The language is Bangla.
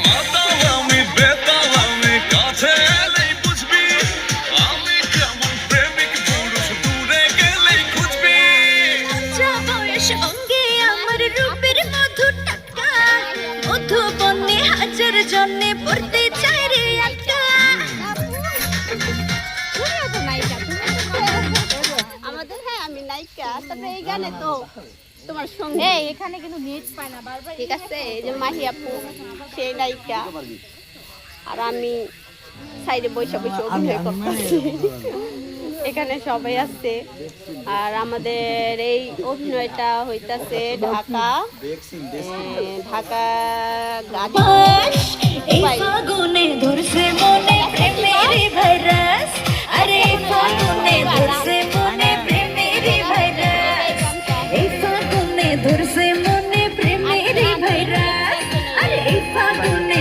মাতাল আমি বেতাল আমি কাছে এলেই বুঝবি আমি কেমন প্রেমিক পুরুষ দূরে গেলেই খুঁজবি যা বয়স অঙ্গে আমার রূপের মধু টাকা মধু বনে হাজার জন্যে পড়তে চাই রে আটকা আমাদের হ্যাঁ আমি নায়িকা তবে এই গানে তো তোমার সঙ্গে এখানে কিন্তু নেট পায় না বারবার। ঠিক আছে এই যে মাহি আপু সেই নায়িকা আর আমি সাইডে বসে বসে অভিনয় করতেছি এখানে সবাই আছে আর আমাদের এই অভিনয়টা হইতাছে ঢাকা এই ফাগুনে ধরছে মনে প্রেমের ভাইরাস আরে ফাগুনে ধরছে মনে প্রেমের ভাইরাস এই ফাগুনে ধরছে মনে প্রেমের ভাইরাস আরে এই ফাগুনে